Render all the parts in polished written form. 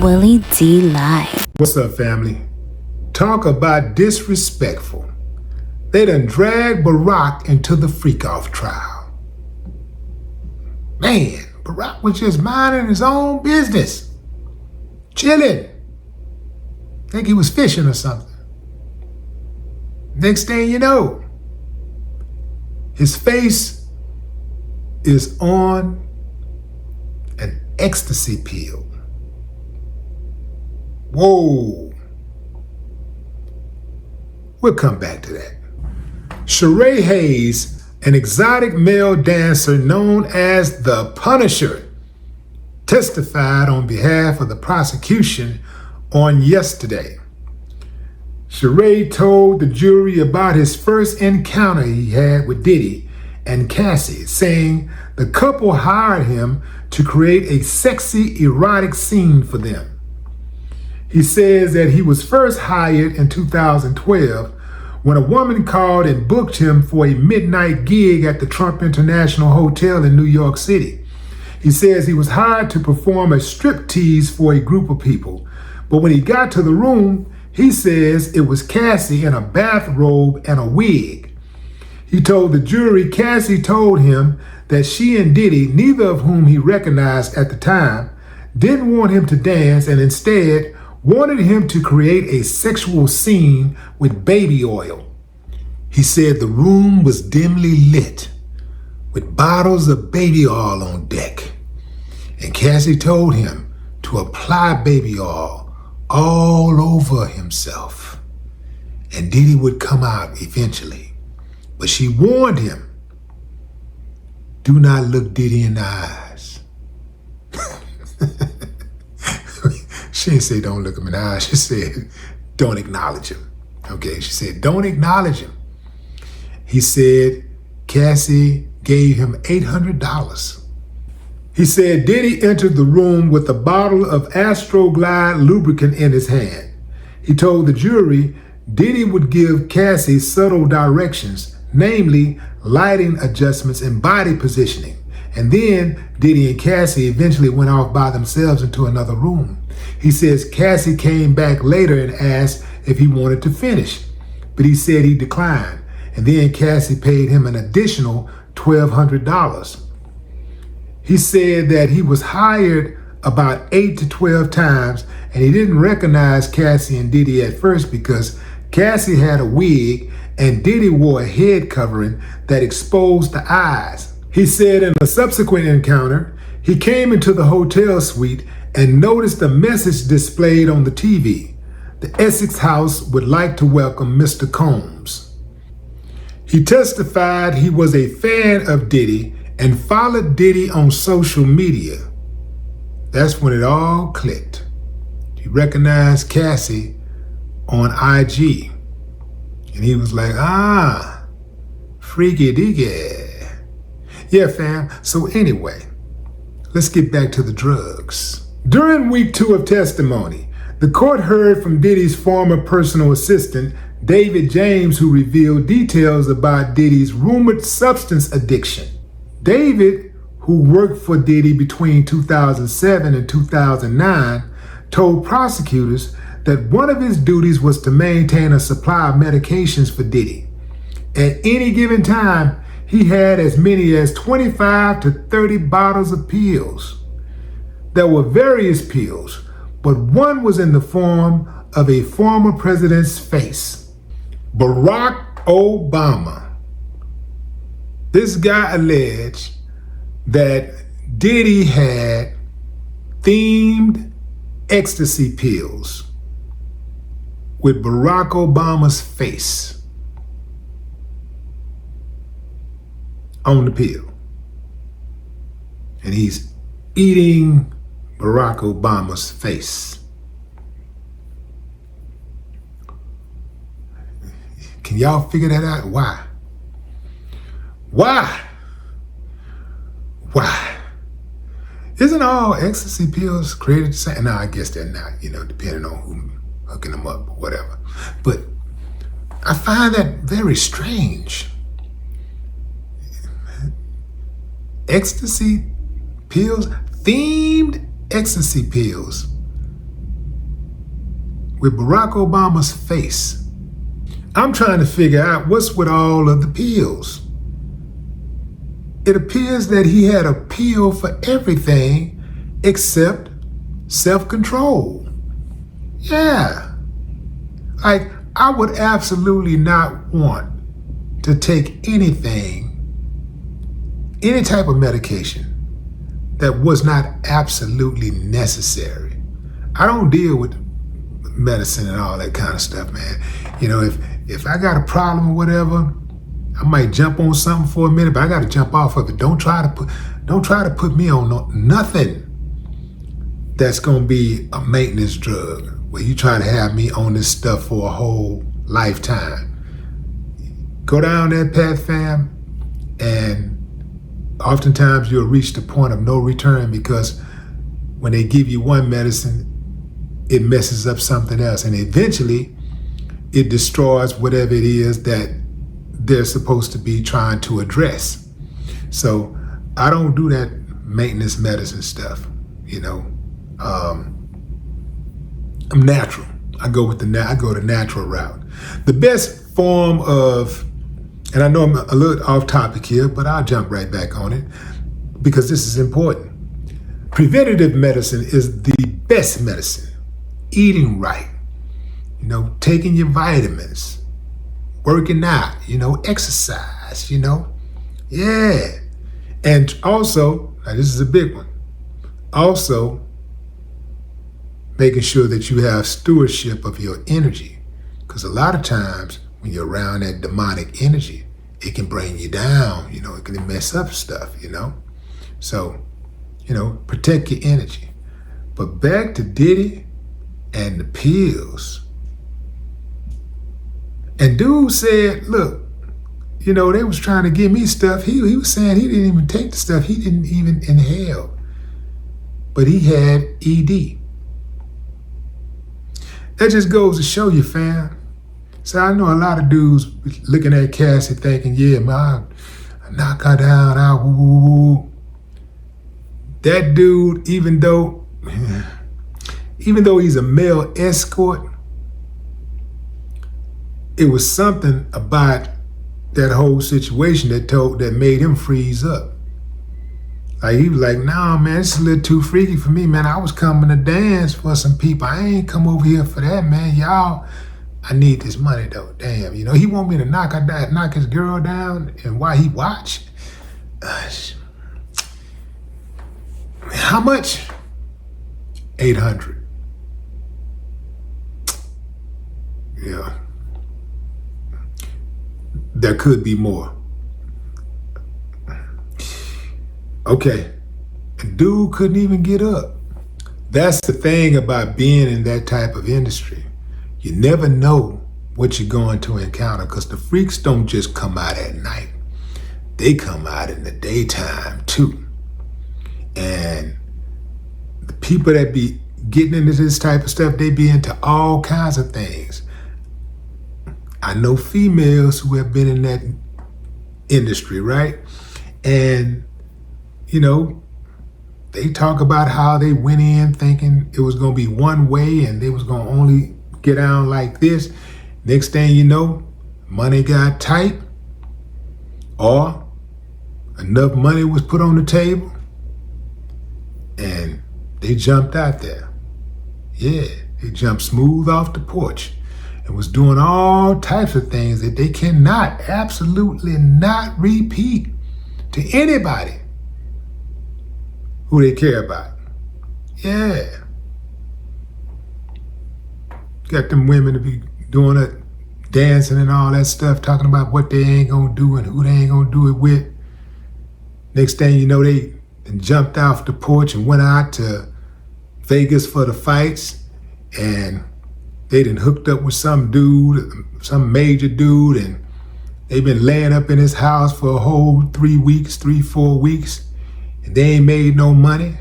Willie D Live. What's up, family? Talk about disrespectful. They done dragged Barack into the freak-off trial. Man, Barack was just minding his own business. Chilling. Think he was fishing or something. Next thing you know, his face is on an ecstasy pill. Whoa. We'll come back to that. Sheree Hayes, an exotic male dancer known as the Punisher, testified on behalf of the prosecution on yesterday. Sheree told the jury about his first encounter he had with Diddy and Cassie, saying the couple hired him to create a sexy, erotic scene for them. He says that he was first hired in 2012 when a woman called and booked him for a midnight gig at the Trump International Hotel in New York City. He says he was hired to perform a striptease for a group of people, but when he got to the room, he says it was Cassie in a bathrobe and a wig. He told the jury Cassie told him that she and Diddy, neither of whom he recognized at the time, didn't want him to dance and instead wanted him to create a sexual scene with baby oil. He said the room was dimly lit with bottles of baby oil on deck, and Cassie told him to apply baby oil all over himself, and Diddy would come out eventually. But she warned him, do not look Diddy in the eyes. She didn't say don't look him in the eyes. She said don't acknowledge him. Okay, she said don't acknowledge him. He said Cassie gave him $800. He said Diddy entered the room with a bottle of Astroglide lubricant in his hand. He told the jury Diddy would give Cassie subtle directions, namely lighting adjustments and body positioning. And then Diddy and Cassie eventually went off by themselves into another room. He says Cassie came back later and asked if he wanted to finish, but he said he declined. And then Cassie paid him an additional $1,200. He said that he was hired about 8 to 12 times and he didn't recognize Cassie and Diddy at first because Cassie had a wig and Diddy wore a head covering that exposed the eyes. He said in a subsequent encounter, he came into the hotel suite and noticed a message displayed on the TV. The Essex House would like to welcome Mr. Combs. He testified he was a fan of Diddy and followed Diddy on social media. That's when it all clicked. He recognized Cassie on IG. And he was like, freaky deaky. Yeah, fam. So anyway, let's get back to the drugs. During week 2 of testimony, the court heard from Diddy's former personal assistant, David James, who revealed details about Diddy's rumored substance addiction. David, who worked for Diddy between 2007 and 2009, told prosecutors that one of his duties was to maintain a supply of medications for Diddy. At any given time, he had as many as 25 to 30 bottles of pills. There were various pills, but one was in the form of a former president's face, Barack Obama. This guy alleged that Diddy had themed ecstasy pills with Barack Obama's face on the pill. And he's eating Barack Obama's face. Can y'all figure that out? Why? Why? Isn't all ecstasy pills created the same? No, I guess they're not, depending on who hooking them up or whatever. But I find that very strange. Ecstasy pills, themed ecstasy pills with Barack Obama's face. I'm trying to figure out what's with all of the pills. It appears that he had a pill for everything except self-control. Yeah. Like, I would absolutely not want to take anything, any type of medication that was not absolutely necessary. I don't deal with medicine and all that kind of stuff, man. You know, if I got a problem or whatever, I might jump on something for a minute, but I got to jump off of it. Don't try to put me on nothing that's going to be a maintenance drug where you try to have me on this stuff for a whole lifetime. Go down that path, fam, and oftentimes you'll reach the point of no return, because when they give you one medicine, it messes up something else, and eventually it destroys whatever it is that they're supposed to be trying to address. So I don't do that maintenance medicine stuff, you know. I'm natural. I go the natural route. The best form of, and I know I'm a little off topic here, but I'll jump right back on it because this is important. Preventative medicine is the best medicine. Eating right, you know, taking your vitamins, working out, you know, exercise, you know. Yeah. And also, now this is a big one, also making sure that you have stewardship of your energy. Because a lot of times when you're around that demonic energy, it can bring you down, you know, it can mess up stuff, you know. So, you know, protect your energy. But back to Diddy and the pills. And dude said, look, you know, they was trying to give me stuff. He was saying he didn't even take the stuff. He didn't even inhale. But he had ED. That just goes to show you, fam. So I know a lot of dudes looking at Cassie thinking, yeah, man, I knock her down, I woo. That dude, even though he's a male escort, it was something about that whole situation that made him freeze up. Like, he was like, nah, man, it's a little too freaky for me, man. I was coming to dance for some people. I ain't come over here for that, man. Y'all, I need this money, though. Damn, you know, he want me to knock his girl down, and while he watch. How much? 800. Yeah. There could be more. Okay. And dude couldn't even get up. That's the thing about being in that type of industry. You never know what you're going to encounter, because the freaks don't just come out at night. They come out in the daytime too. And the people that be getting into this type of stuff, they be into all kinds of things. I know females who have been in that industry, right? And, you know, they talk about how they went in thinking it was going to be one way and they was going to only get down like this. Next thing you know, money got tight, or enough money was put on the table and they jumped out there. Yeah, they jumped smooth off the porch and was doing all types of things that they cannot, absolutely not repeat to anybody who they care about. Yeah. Got them women to be doing it, dancing and all that stuff, talking about what they ain't gonna do and who they ain't gonna do it with. Next thing you know, they jumped off the porch and went out to Vegas for the fights, and they done hooked up with some dude, some major dude, and they've been laying up in his house for a whole 4 weeks, and they ain't made no money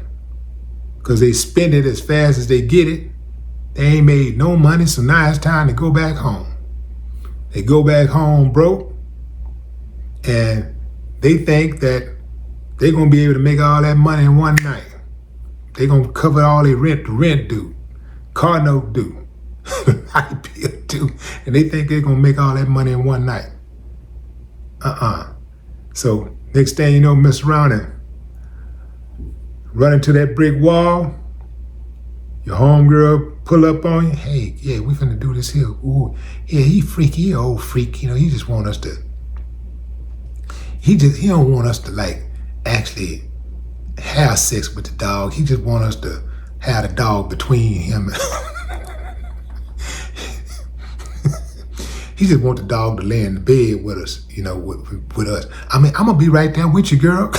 because they spend it as fast as they get it. They ain't made no money, so now it's time to go back home. They go back home broke, and they think that they're gonna be able to make all that money in one night. They're gonna cover all their rent, the rent due, car note due, light bill too. And they think they're going to make all that money in one night. So next thing you know, mess around and run into that brick wall. Your homegirl pull up on you. Hey, yeah, we finna do this here. Ooh, yeah, he freaky, he old freak. You know, he just want us to, he don't want us to like actually have sex with the dog. He just want us to have the dog between him. He just want the dog to lay in the bed with us, you know, with us. I mean, I'm gonna be right there with you, girl.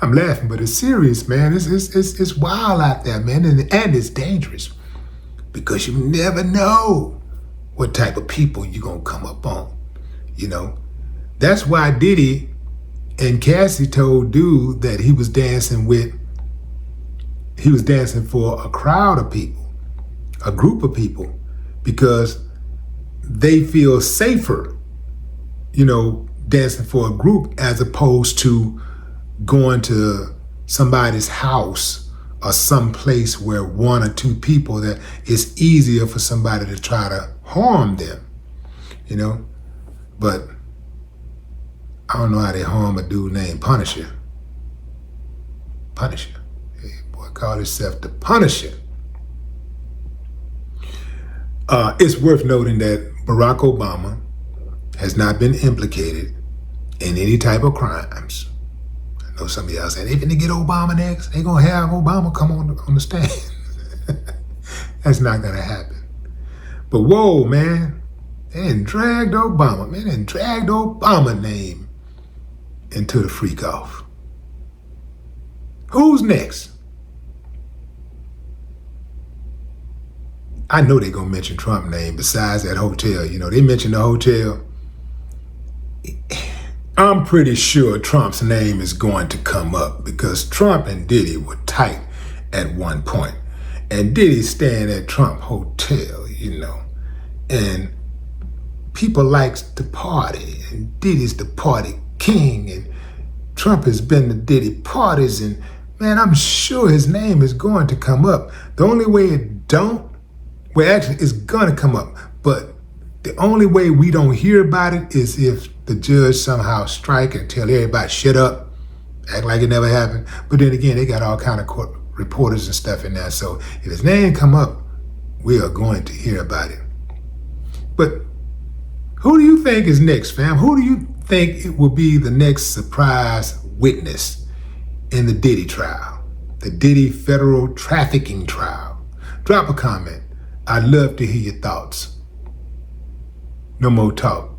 I'm laughing, but it's serious, man. It's wild out there, man, and it's dangerous because you never know what type of people you're gonna come up on. You know, that's why Diddy and Cassie told dude that he was dancing for a crowd of people, a group of people, because they feel safer, you know, dancing for a group as opposed to going to somebody's house or some place where one or two people that it's easier for somebody to try to harm them, you know. But I don't know how they harm a dude named Punisher. Punisher. Hey, boy, called himself the Punisher. It's worth noting that Barack Obama has not been implicated in any type of crimes. I know some of y'all saying, they finna get Obama next. They gonna have Obama come on the stand. That's not gonna happen. But whoa, man, they done dragged Obama. Man, they done dragged Obama name into the freak off. Who's next? I know they gonna mention Trump's name besides that hotel. You know, they mentioned the hotel. I'm pretty sure Trump's name is going to come up because Trump and Diddy were tight at one point. And Diddy's staying at Trump Hotel, you know. And people likes to party. And Diddy's the party king. And Trump has been to Diddy parties. And man, I'm sure his name is going to come up. The only way it don't, well, actually, it's going to come up. But the only way we don't hear about it is if the judge somehow strike and tell everybody, shut up, act like it never happened. But then again, they got all kind of court reporters and stuff in there. So if his name come up, we are going to hear about it. But who do you think is next, fam? Who do you think it will be the next surprise witness in the Diddy trial, the Diddy federal trafficking trial? Drop a comment. I'd love to hear your thoughts. No more talk.